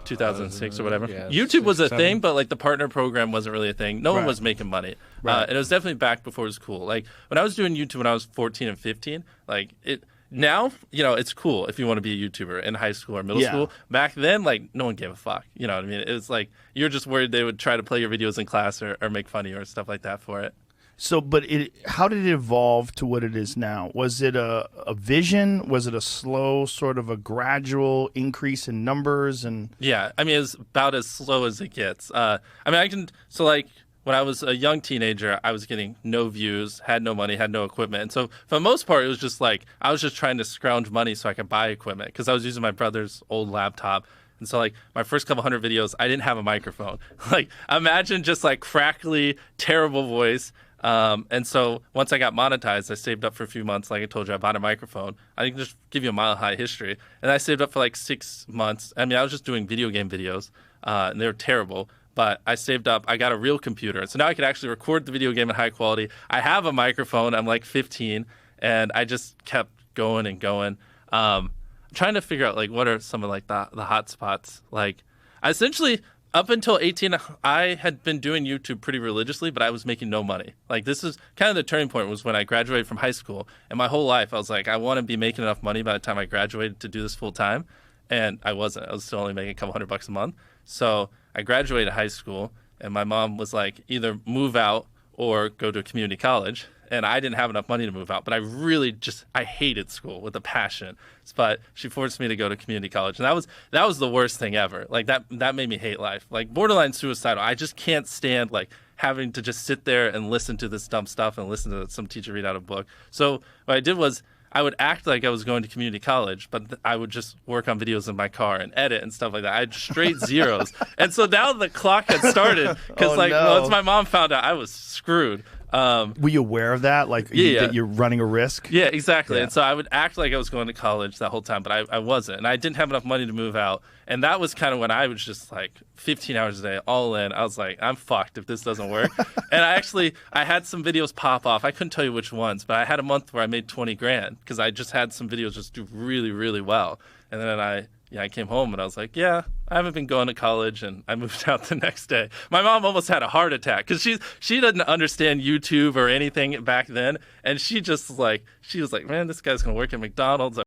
2006 or whatever. Yeah, YouTube was a 6, 7. thing, but like the partner program wasn't really a thing. No one Right. was making money. Right. And it was definitely back before it was cool. Like when I was doing YouTube when I was 14 and 15, like it now, it's cool if you want to be a YouTuber in high school or middle Yeah. school. Back then, like no one gave a fuck. You know what I mean? It was like you're just worried they would try to play your videos in class or make fun of you or stuff like that for it. So, but how did it evolve to what it is now? Was it a vision? Was it a slow, sort of a gradual increase in numbers? And Yeah, I mean, it's about as slow as it gets. Like, when I was a young teenager, I was getting no views, had no money, had no equipment. And so, for the most part, it was just like, I was just trying to scrounge money so I could buy equipment because I was using my brother's old laptop. And so, like, my first couple hundred videos, I didn't have a microphone. Like, imagine just, like, crackly, terrible voice. And so once I got monetized, I saved up for a few months. Like I told you, I bought a microphone. I can just give you a mile high history. And I saved up for like 6 months. I mean, I was just doing video game videos, and they were terrible. But I saved up. I got a real computer. So now I could actually record the video game in high quality. I have a microphone. I'm like 15. And I just kept going and going. I'm trying to figure out like what are some of like the hot spots. Like essentially up until 18, I had been doing YouTube pretty religiously, but I was making no money. Like this is kind of the turning point was when I graduated from high school. And my whole life, I was like, I want to be making enough money by the time I graduated to do this full time. And I wasn't. I was still only making a couple $100 a month. So I graduated high school, and my mom was like, either move out or go to a community college. And I didn't have enough money to move out, but I hated school with a passion. But she forced me to go to community college, and that was the worst thing ever. Like that made me hate life. Like borderline suicidal. I just can't stand like having to just sit there and listen to this dumb stuff and listen to some teacher read out a book. So what I did was I would act like I was going to community college, but I would just work on videos in my car and edit and stuff like that. I had straight zeros. And so now the clock had started because once my mom found out, I was screwed. were you aware of that? Like that you're running a risk? Yeah, exactly. Yeah. And so I would act like I was going to college that whole time, but I wasn't. And I didn't have enough money to move out. And that was kind of when I was just like 15 hours a day, all in. I was like, I'm fucked if this doesn't work. And I had some videos pop off. I couldn't tell you which ones, but I had a month where I made 20 grand because I just had some videos just do really, really well. And then I came home and I was like, I haven't been going to college, and I moved out the next day. My mom almost had a heart attack because she didn't understand YouTube or anything back then. And she was like, man, this guy's going to work at McDonald's.